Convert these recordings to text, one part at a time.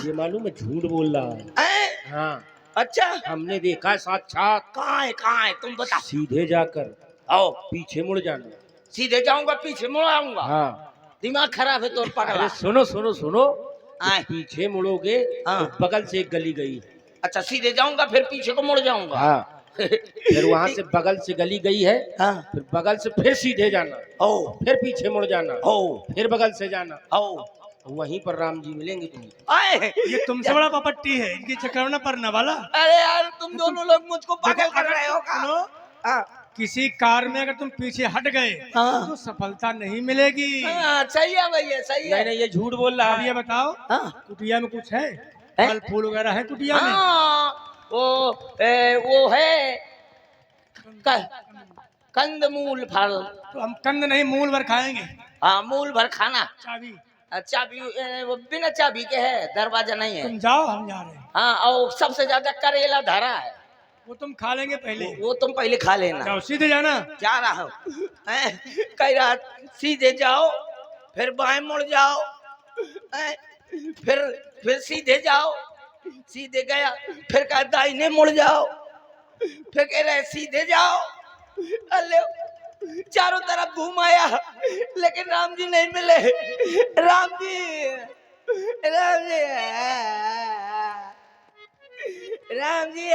ये मालूम है झूठ बोल रहा है। हैं? हाँ, अच्छा हमने देखा है साक्षात। कहाँ है तुम बता। सीधे जाकर आओ पीछे मुड़ जाना। सीधे जाऊंगा पीछे मुड़ आऊंगा। हाँ, दिमाग खराब है तो पगला। अरे सुनो सुनो सुनो, आए। पीछे मुड़ोगे हाँ। तो बगल से एक गली गई है। अच्छा सीधे जाऊंगा फिर पीछे को मुड़ जाऊंगा। हाँ, फिर वहां से बगल से गली गई है। हाँ। फिर बगल से फिर सीधे जाना, ओ फिर पीछे मुड़ जाना, ओ फिर बगल से जाना। ओ वहीं पर राम जी मिलेंगे तुमको। आए। ये तुमसे बड़ा पपट्टी है, इनके चक्कर में ना पड़ने वाला। अरे यार तुम दोनों लोग मुझको पागल देखो, कर रहे हो का? सुनो, हाँ किसी कार में अगर तुम पीछे हट गए हाँ। तो सफलता नहीं मिलेगी। हाँ, सही है भैया सही नहीं है। नहीं, ये झूठ बोल रहा अब ये है। बताओ, हाँ कुटिया में कुछ है? है? फल फूल वगैरह है कुटिया में? हाँ वो है कंदमूल फल। तो हम कंद नहीं मूल भर खाएंगे। हाँ मूल भर खाना। चाबी चाबी वो बिना चाबी के है, दरवाजा नहीं है। तुम जाओ, हम जा रहे हैं। हाँ और सबसे ज्यादा करेला धरा है। वो तुम खा लेंगे पहले। वो तुम पहले खा लेना। जाओ सीधे जाना। जा रहा हूँ। कई रात सीधे जाओ फिर बाएं मुड़ जाओ। हैं? फिर सीधे जाओ, सीधे गया फिर कहा दाहिने मुड़ जाओ, फिर कह रहे सीधे जाओ। अल्ले चारों तरफ घूम आया लेकिन राम जी नहीं मिले। राम जी राम जी राम जी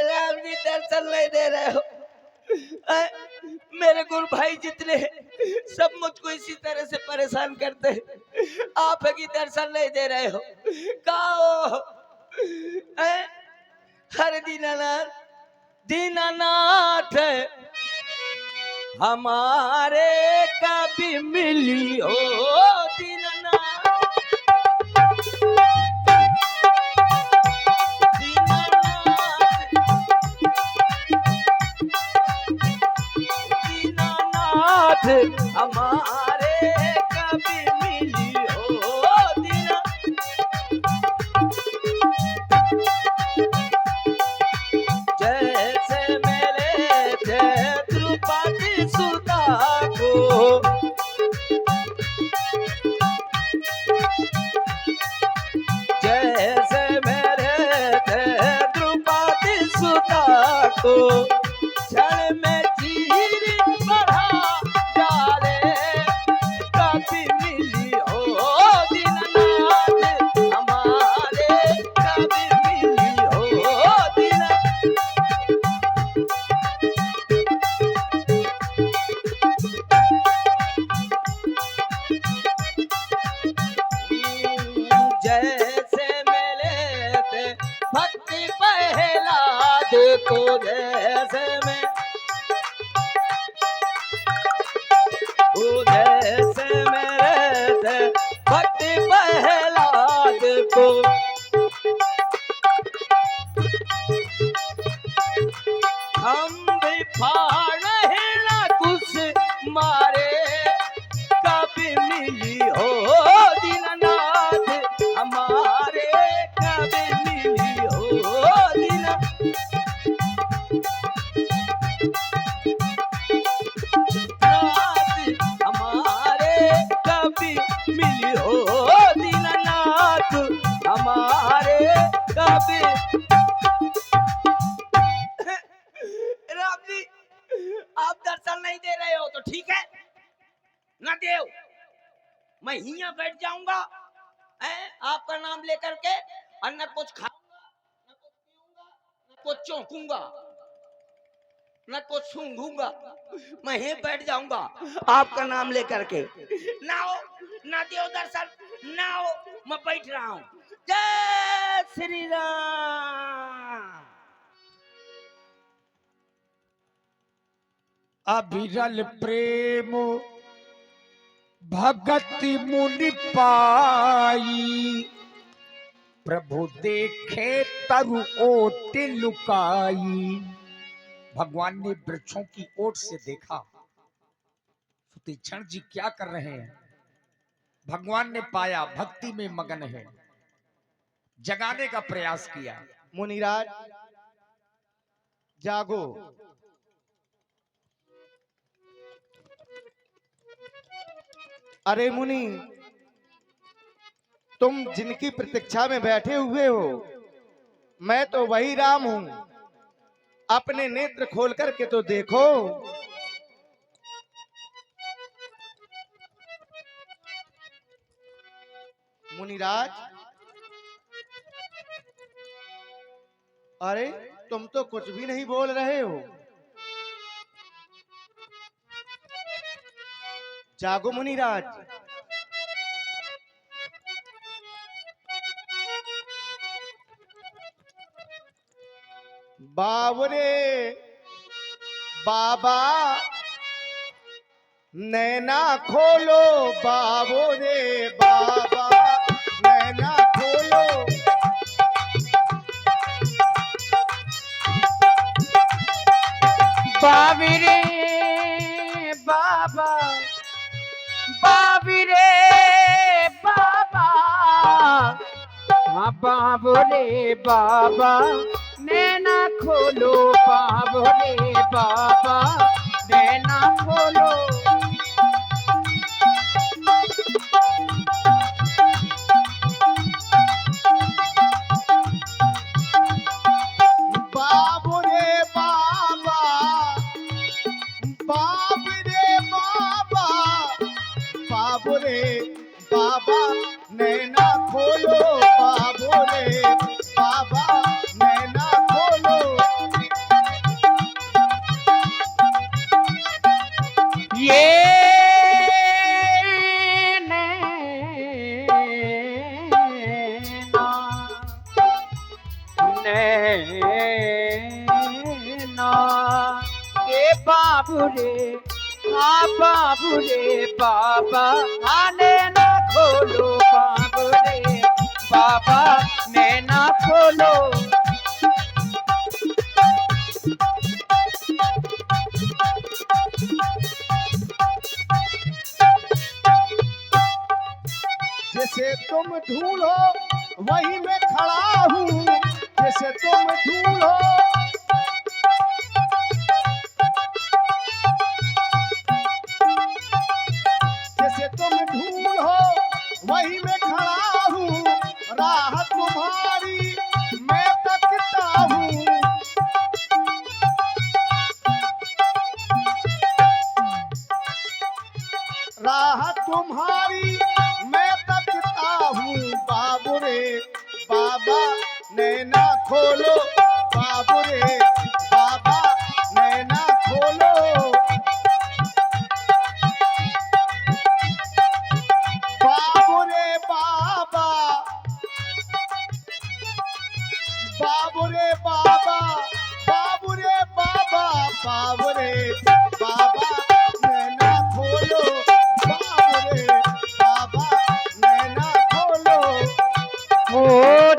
राम जी दर्शन नहीं दे रहे हो। मेरे गुरु भाई जितने सब मुझको इसी तरह से परेशान करते हैं, आप की दर्शन नहीं दे रहे हो। कहा हो? हर दीनानाथ दीनानाथ हमारे कभी मिली हो। दीनानाथ दीनानाथ हमारे कभी मिली हो। दीना जैसे मेरे थे द्रुपदी सुता को, जैसे मेरे थे द्रुपदी सुता को, क्षण में चीर बढ़ा डाले कभी मिली हो। दीनानाथ हमारे कभी मिली हो। दीनानाथ जैसे मिले थे भक्ति पहलाद को, जैसे में जैसे मेरे थे भक्ति पहलाद को, हम भी फाड़ हिला कुछ मारे कभी मिली हो। दीनानाथ हमारे कभी मिली हो। दीनानाथ हमारे कभी मिली हो। दीनानाथ हमारे कभी। राम जी आप दर्शन नहीं दे रहे हो तो ठीक है ना देव, मैं यहाँ बैठ जाऊंगा आपका नाम लेकर के, और न कुछ खाऊंगा न कुछ पीऊंगा न कुछ चौंकूंगा न कुछ सूंघूंगा। मैं यहीं बैठ जाऊंगा आपका नाम लेकर के। ना हो ना देव दर्शन ना हो, मैं बैठ रहा हूँ। जय श्री राम। अविरल प्रेम भगति मुनि पाई, प्रभु देखे तरु ओट लुकाई। भगवान ने वृक्षों की ओट से देखा सुतीक्षण जी क्या कर रहे हैं। भगवान ने पाया भक्ति में मगन है, जगाने का प्रयास किया। मुनिराज जागो, अरे मुनि, तुम जिनकी प्रतीक्षा में बैठे हुए हो, मैं तो वही राम हूं। अपने नेत्र खोल करके तो देखो। मुनिराज, अरे तुम तो कुछ भी नहीं बोल रहे हो। जागो मुनिराज। बाबरे बाबा, नैना खोलो बाबो रे बाबा, नैना खोलो। बाबरे बाबा, बाबरे बाबा, हाँ बाबरे बाबा, नैना खोलो बाबरे बाबा, नैना खोलो। बाबो रे बाबा, बाप रे बाबा, बाबो रे बाबा, नैना खोलो बाबो रे बाबा, नैना खोलो। ये नैना नैना ये बाबू रे, हाँ बाबू रे बाबा, हाँ नैना खोलो बाबू रे बाबा, नैना खोलो। जैसे तुम ढूंढो वही मैं खड़ा हूँ। जैसे तुम ढूंढो, जैसे तुम ढूंढो वही मैं खड़ा हूँ। राह तुम्हारी मैं तकता हूँ। राह तुम्हारी मैं तकता हूँ। बाबू रे बाबा, नैना खोलो बाबू रे बाबा, नैना खोलो। बाबू रे बाबा, बाबू रे बाबा, बाबू रे बाबा, बाबू रे बाबा, नैना खोलो बाबू रे बाबा, नैना खोलो। ओ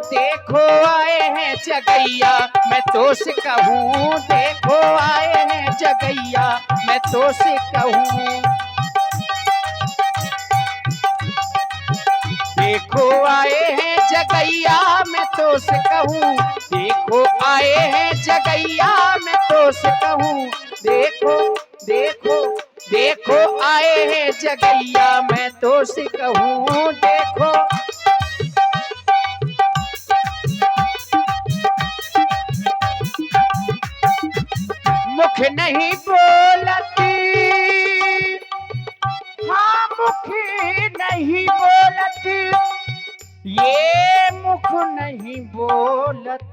देखो आए हैं जगैया, मैं तो से कहूँ, देखो आए हैं जगैया, मैं तो से कहूँ। देखो आए हैं जगैया, मैं तो से कहूँ, देखो आए हैं जगैया, मैं तो से कहूँ। देखो देखो देखो आए हैं जगैया, मैं तो से कहूँ। देखो मुख नहीं बोलती, हाँ मुख नहीं बोलती, ये मुख नहीं बोलत,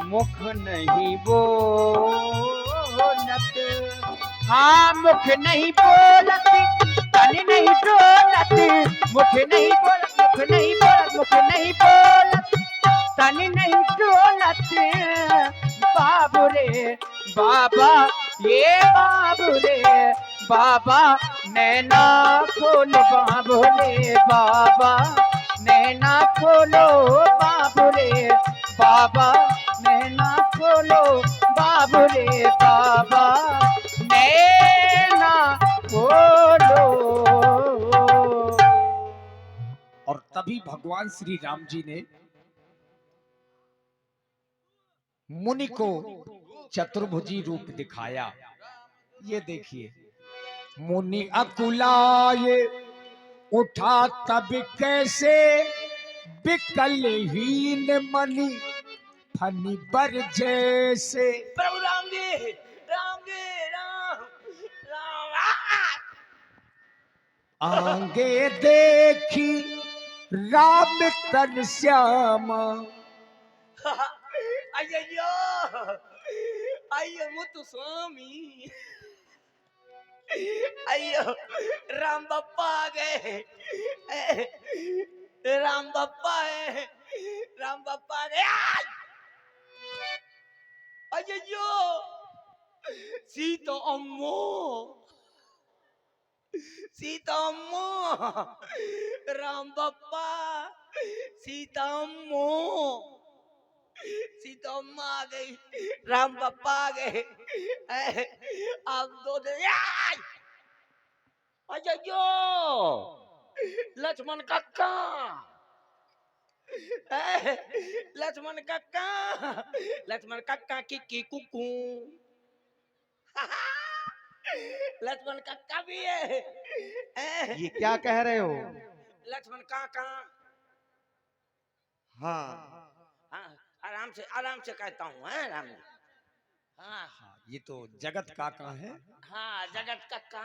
मुख नहीं बोलत, हाँ मुख नहीं बोलत, तन नहीं डोलत, मुख नहीं बोलत, मुख नहीं बोलत, मुख नहीं बोलत, तन नहीं डोलत। बाबू रे बाबा, ये बाबू रे बाबा, नैना खोलो बाबू रे बाबा, नैना खोलो बाबू रे बाबा, नैना खोलो बाबू रे बाबा, नैना खोलो। और तभी भगवान श्री राम जी ने मुनि को चतुर्भुजी रूप दिखाया। ये देखिए, मुनि अकुलाए उठा तब कैसे विकलहीन मणि फनी बर जैसे। प्रभु राम जी, राम जी, राम राम आगे देखी राम तन श्यामा। अय्यो अय्यो मुतु स्वामी, अय्यो राम बप्पा आ गए, राम बप्पा है, राम बप्पा आ गए। अय्यो सीता अम्मो, सीता अम्मो, राम बप्पा, सीता अम्मो, सीता अम्मा आ गई, राम बप्पा आ गए। आप दो दिन अय्यो लक्ष्मण कक्का, लक्ष्मण कक्का, लक्ष्मण कक्का की कुकू, लक्ष्मण कक्का भी है। ये क्या कह रहे हो? लक्ष्मण काका, हाँ, हाँ आराम से कहता हूँ, है राम जी। हाँ ये तो जगत काका है, हाँ जगत कक्का,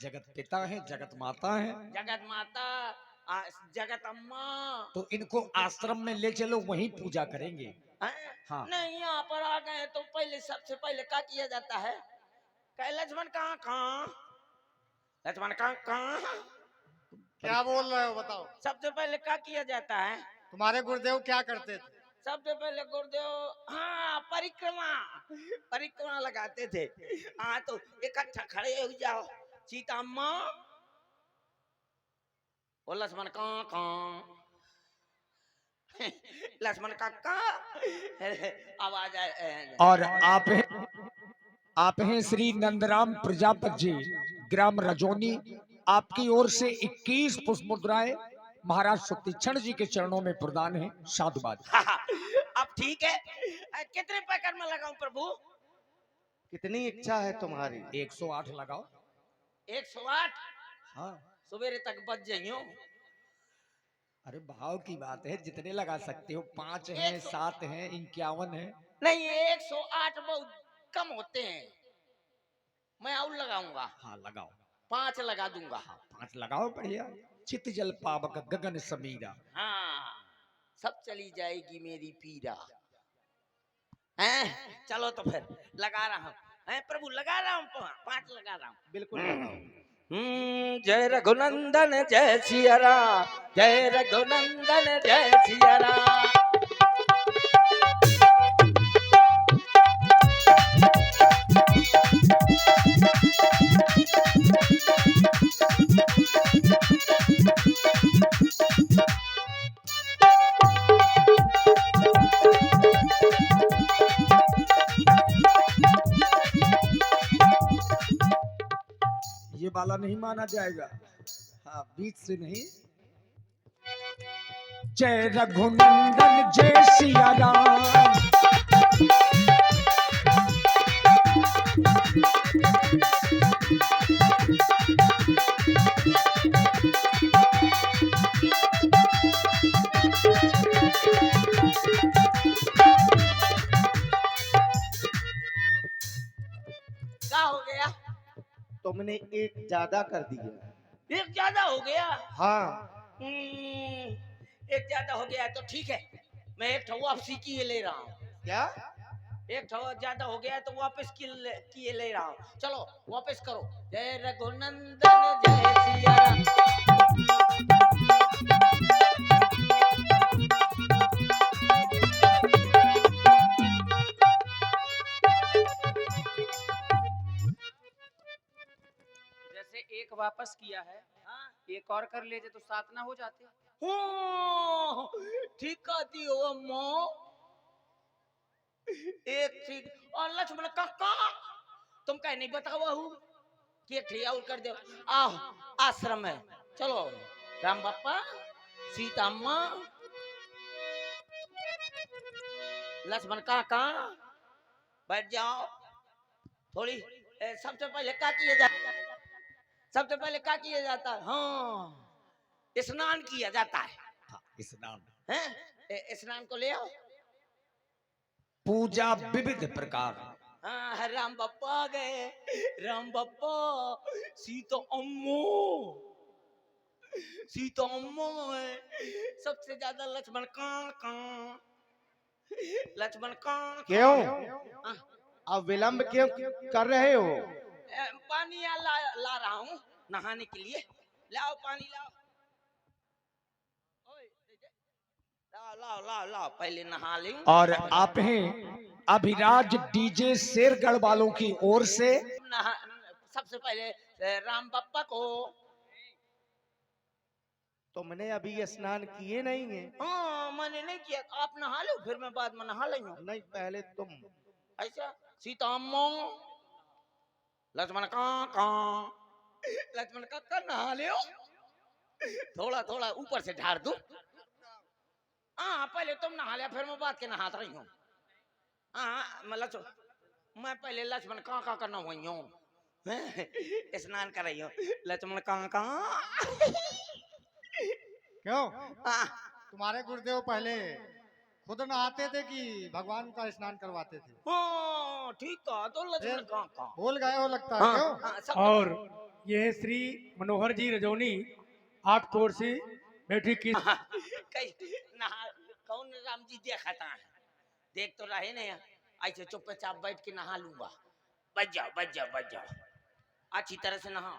जगत पिता है, जगत माता है। जगत माता, जगत अम्मा। तो इनको आश्रम में ले चलो, वहीं पूजा करेंगे। हैं? हाँ। नहीं यहाँ पर आ गए तो पहले सबसे पहले क्या किया जाता है? कहे लक्ष्मण कहाँ कहाँ, लक्ष्मण कहाँ कहाँ, क्या बोल रहे हो बताओ? सबसे पहले क्या किया जाता है? तुम्हारे गुरुदेव क्या करते थे? सबसे पहले गुरुदेव हाँ परिक्रमा, परिक्रमा लगाते थे। हाँ तो इकट्ठा खड़े हो जाओ, सीता अम्मा और लक्ष्मण कहाँ कहाँ, लक्ष्मण काका आवाज आए। और आप हैं श्री नंदराम प्रजापति जी, ग्राम रजोनी। आपकी ओर से 21 पुष्प मुद्राएं महाराज सुतीक्षण जी के चरणों में प्रदान है। साधुवाद। अब ठीक है, कितने पैकेट में लगाऊं प्रभु? कितनी इच्छा है तुम्हारी? 108 लगाओ। 108 हाँ, सवेरे तक बच जाइयो। अरे भाव की बात है, जितने लगा सकते हो। 5 हैं, 7 हैं, 51 है। नहीं 108 बहुत कम होते हैं, मैं और लगाऊंगा। हाँ लगाओ, 5 लगा दूंगा। हाँ 5 लगाओ, बढ़िया। चित जल पावक गगन समीरा। हाँ सब चली जाएगी मेरी पीड़ा। हैं चलो तो फिर लगा रहा हूँ, हैं प्रभु लगा रहा हूँ, 5 लगा रहा हूँ। बिल्कुल लगाओ। जय रघुनंदन जय सिया राम, जय रघुनंदन जय सिया राम। ये वाला नहीं माना जाएगा, हाँ बीच से नहीं। जय रघुनंदन जय सिया राम, क्या हो गया? तुमने एक ज्यादा कर दिया। एक ज्यादा हो गया? हाँ, एक ज्यादा हो गया तो ठीक है, मैं एक ठो वापसी किए ले रहा हूँ। क्या? एक ठो ज्यादा हो गया तो वापस किए ले रहा हूँ। चलो वापस करो। जय रघुनंदन जय सिया राम। जैसे एक वापस किया है, एक और कर लेते तो 7 ना हो जाते? ठीक कहती हो अम्मा, एक ठीक। और लक्ष्मण काका तुम कह नहीं बतावा हूँ कि एक ठिया और कर दो। आओ आश्रम में चलो, राम बाप्पा सीता अम्मा लक्ष्मण काका बैठ जाओ। थोड़ी सबसे पहले क्या किया जाए? सबसे पहले क्या किया जाता है? हाँ, स्नान किया जाता है। हाँ, स्नान। हैं? स्नान को ले आओ। पूजा विविध प्रकार। हाँ, राम बप्पा आ गए। राम बप्पा, सीता अम्मो, सीता अम्मो है। सबसे ज्यादा लक्ष्मण कहाँ, लक्ष्मण कहाँ? क्यों हाँ, अब विलंब क्यों कर रहे हो? पानी ला रहा हूँ नहाने के लिए। लाओ पानी लाओ। ओए, लाओ लाओ लाओ लाओ, पहले नहा ले। और आप हैं अभिराज डीजे शेरगढ़ वालों की ओर से नहा, सबसे पहले राम बप्पा को। तुमने अभी स्नान किए नहीं है? हाँ, मैंने नहीं किया। आप नहा लो, फिर मैं बाद में नहा लेंगे। नहीं, पहले तुम। ऐसा? सीता अम्मो, लक्ष्मण कहाँ, लक्ष्मण का नहा ले। थोड़ा थोड़ा ऊपर से ढार दूं। हाँ, पहले तुम नहा लिया, फिर मैं बाद के नहाता रही हूँ। हाँ, मैं पहले लक्ष्मण कहाँ करना हुई हूँ, स्नान कर रही हूँ। लक्ष्मण कहाँ। क्यों हाँ, तुम्हारे गुरुदेव पहले खुद नहाते थे कि भगवान का स्नान करवाते थे? हाँ, ठीक है। तो लक्ष्मण कहाँ। भूल गए हो लगता है। हाँ, क्यों? हाँ, सब और ये है श्री मनोहर जी रजौनी, आपकी ओर से बैठी की कई नहा, कौन राम जी देखा था? देख तो रहे नहीं, ऐसे चुपचाप बैठ के नहा लूंगा। बच जाओ बच जाओ बच जाओ, अच्छी तरह से नहा।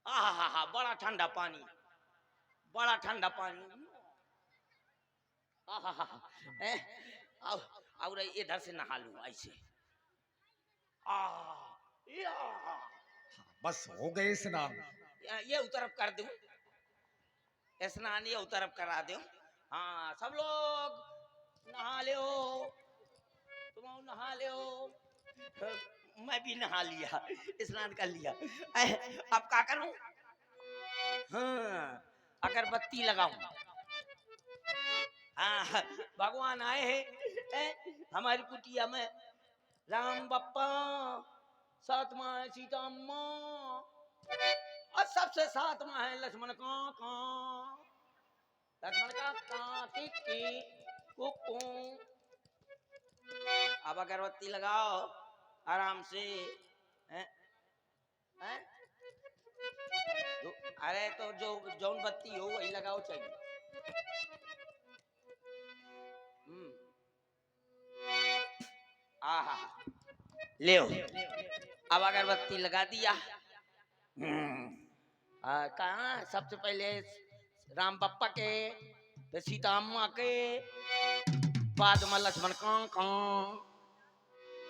आहा, बड़ा ठंडा पानी, बड़ा ठंडा पानी। आहा, और इधर से नहा लूं ऐसे। या, बस हो गए स्नान। ये उतरफ कर दूं, स्नान ये उतरफ करा दूं। हाँ, सब लोग नहा ले, तुम नहा ले। मैं भी नहा लिया, स्नान कर लिया। अब क्या करूं? हाँ, अगरबत्ती लगाऊं। हाँ, भगवान आए हैं हमारी कुटिया में। राम बप्पा, साथ में है सीता अम्मा, और सबसे साथ में है लक्ष्मण काका। लक्ष्मण काका की कुकू। अब अगरबत्ती लगाओ आराम से। हैं? हैं? अरे तो जो जौन बत्ती हो वही लगाओ चाहिए। आहा, ले अब अगरबत्ती लगा दिया। कहाँ? सबसे पहले राम बप्पा के, फिर सीता अम्मा के, बाद में लक्ष्मण काका,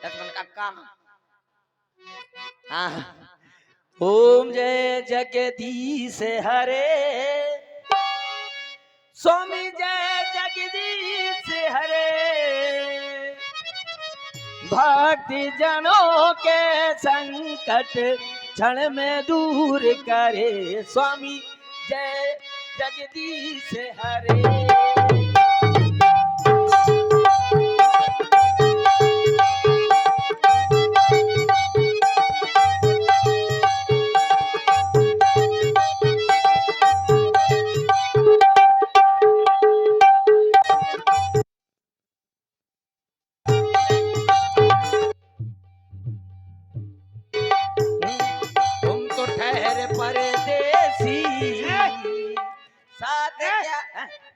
लक्ष्मण काका। ओम जय जगदीश हरे, स्वामी जय जगदीश हरे, भक्ति जनों के संकट क्षण में दूर करे, स्वामी जय जगदीश हरे। तुम तो ठहरे परदेसी, साथ क्या?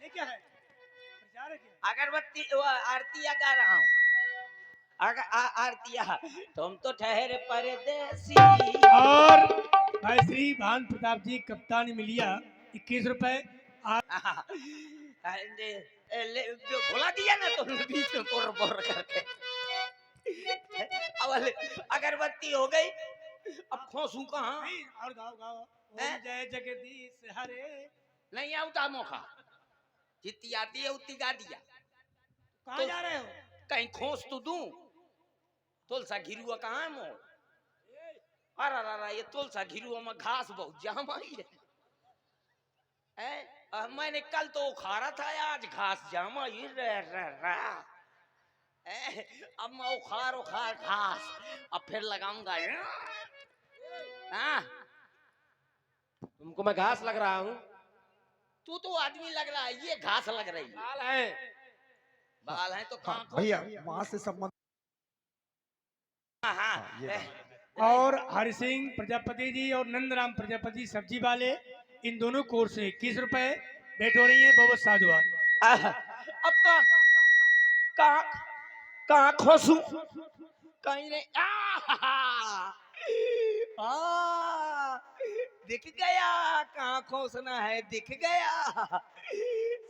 ये क्या है? प्रचार है क्या? अगरबत्ती आरतिया गा रहा हूँ। आरतिया। तुम तो ठहरे परदेसी। और भाई श्री भान प्रताप जी कप्तान मिलिया 21 रुपए। जो भुला दिया ना तुमने बीच में बोर बोर करके। अब अगरबत्ती हो गई, अब खोसूं कहाँ? और गाओ गाओ, ओम जय जगदीश हरे। नहीं आता मौका, जितनी आती है उतनी गा दिया। कहाँ जा रहे हो? कहीं खोस तो दूं। तुलसा घिरुआ कहाँ है मोर? अरे ये तुलसा घिरुआ में घास बहुत जाम आई है। मैंने कल तो उखाड़ा था, आज घास जाम आई। अब मैं उखाड़ घास अब फिर लगाऊंगा। हाँ, तुमको मैं घास लग रहा हूँ? तू तो आदमी लग रहा है, ये घास लग रही है। बाल है। बाल है तो हाँ, कहाँ भैया वहां से संबंध। हाँ, हाँ, हाँ, ये और हरि सिंह प्रजापति जी और नंदराम प्रजापति सब्जी वाले, इन दोनों कोर्स से 21 रुपए भेंट हो रही है। बहुत साधुवाद। अब कहाँ कहाँ खोसूं? कहीं नहीं। दिख गया कहाँ खोसना है, दिख गया।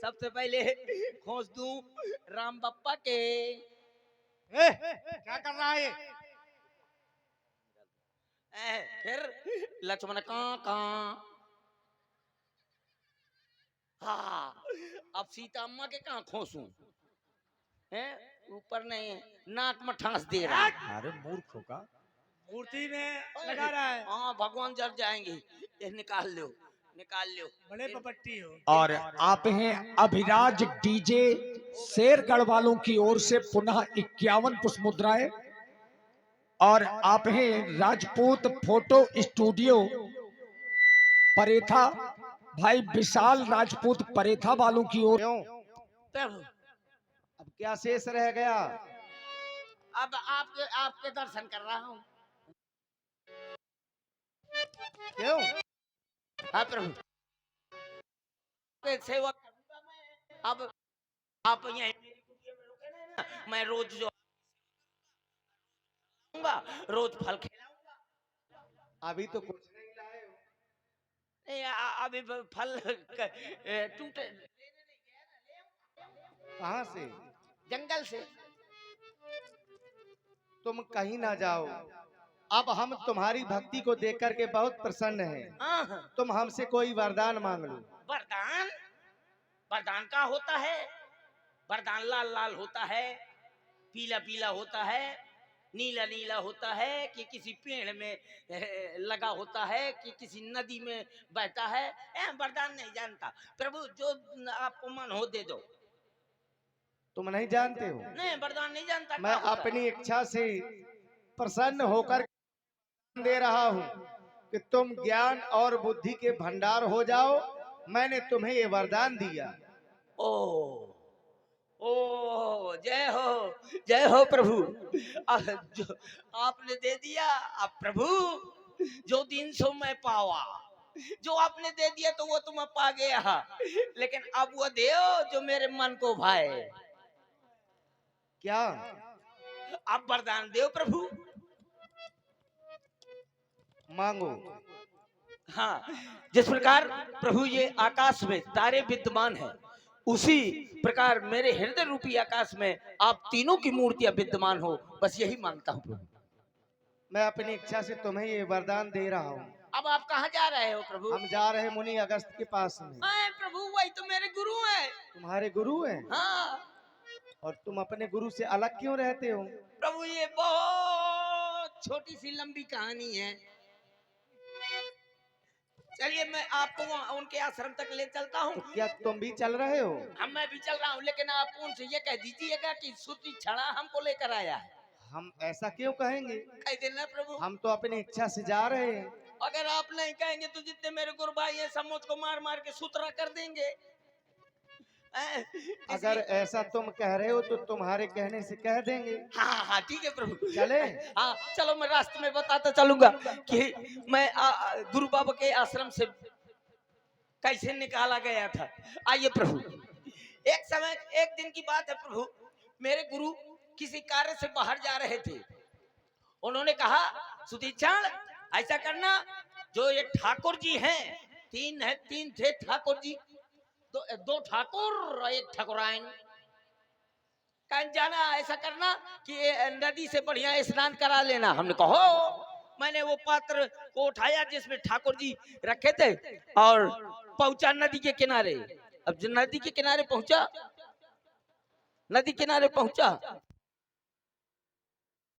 सबसे पहले खोस दूं राम बप्पा के। क्या कर रहा है ये? फिर लक्ष्मण कहाँ हाँ, अब सीता अम्मा के कहाँ खोसूं? हैं, ऊपर नहीं, नाक में ठांस दे रहा है। अरे मूर्ख होगा। मूर्ति में लगा रहा है। हाँ, भगवान जब जाएंगे। ये निकाल लो, निकाल लो। बड़े पपट्टी हो। और आप हैं अभिराज डीजे शेरगढ़ वालों की ओर से पुनः 51 पुष्प मुद्राएं। और आप हैं राजपूत फोटो स्टूडियो परेथा, भाई विशाल राजपूत परेथा वालों की ओर। क्यों? प्रभु, अब क्या शेष रह गया? अब आपके दर्शन कर रहा हूँ। क्यों? हाँ प्रभु, आपके सेवा करूंगा मैं। अब आप यहीं रुके ना, मैं रोज जो आऊंगा, रोज फल खिलाऊंगा। अभी तो कुछ नहीं लाए हो। नहीं, अभी फल टूटे कहाँ से? जंगल से। तुम कहीं ना जाओ। अब हम तुम्हारी भक्ति को देख करके बहुत प्रसन्न हैं। हाँ, तुम हमसे कोई वरदान मांग लो। वरदान? वरदान का होता है? वरदान लाल लाल होता है, पीला पीला होता है, नीला नीला होता है, कि किसी पेड़ में लगा होता है, कि किसी नदी में बहता है। वरदान नहीं जानता प्रभु, जो आपको मन हो दे दो। तुम नहीं जानते हो? नहीं, वरदान नहीं जानता। मैं क्या होता है? अपनी इच्छा से प्रसन्न होकर दे रहा हूँ कि तुम ज्ञान और बुद्धि के भंडार हो जाओ। मैंने तुम्हें ये वरदान दिया। ओ, जय हो प्रभु। जो आपने दे दिया। अब प्रभु, जो दिन सो मैं पावा, जो आपने दे दिया तो वो तो मैं पा गया, लेकिन अब वो दो जो मेरे मन को भाए। क्या? अब वरदान दो प्रभु। मांगो। हाँ, जिस प्रकार प्रभु ये आकाश में तारे विद्यमान हैं, उसी प्रकार मेरे हृदय रूपी आकाश में आप तीनों की मूर्तियां विद्यमान हो, बस यही मांगता हूँ प्रभु। मैं अपनी इच्छा से तुम्हें ये वरदान दे रहा हूँ। अब आप कहाँ जा रहे हो प्रभु? हम जा रहे मुनि अगस्त के पास में। प्रभु, वही तो मेरे गुरु हैं। तुम्हारे गुरु हैं? हाँ और तुम अपने गुरु से अलग क्यों रहते हो? प्रभु, ये बहुत छोटी सी लंबी कहानी है। चलिए, मैं आपको उनके आश्रम तक ले चलता हूँ। तो क्या तुम भी चल रहे हो? मैं भी चल रहा हूँ, लेकिन आप उनसे ये कह दीजिएगा कि सूती छड़ा हमको लेकर आया है। हम ऐसा क्यों कहेंगे? कह देना प्रभु। हम तो अपनी इच्छा से जा रहे हैं। अगर आप नहीं कहेंगे तो जितने मेरे गुरु भाई हैं सब मुझको मार मार के सूत्रा कर देंगे। अगर ऐसा तुम कह रहे हो तो तुम्हारे कहने से कह देंगे। हाँ हाँ, ठीक है प्रभु। चले? हाँ चलो, मैं रास्ते में बताता चलूंगा कि मैं गुरु बाबा के आश्रम से कैसे निकाला गया था। आइए प्रभु। एक दिन की बात है प्रभु, मेरे गुरु किसी कार्य से बाहर जा रहे थे। उन्होंने कहा, सुदीक्षण ऐसा करना, जो ये ठाकुर जी हैं, तीन थे ठाकुर जी, दो ठाकुर और एक ठाकुराइन, कहीं जाना, ऐसा करना कि नदी से बढ़िया स्नान करा लेना। हमने कहा, मैंने वो पात्र को उठाया जिसमें ठाकुर जी रखे थे और पहुंचा नदी के किनारे। अब जो नदी के किनारे पहुंचा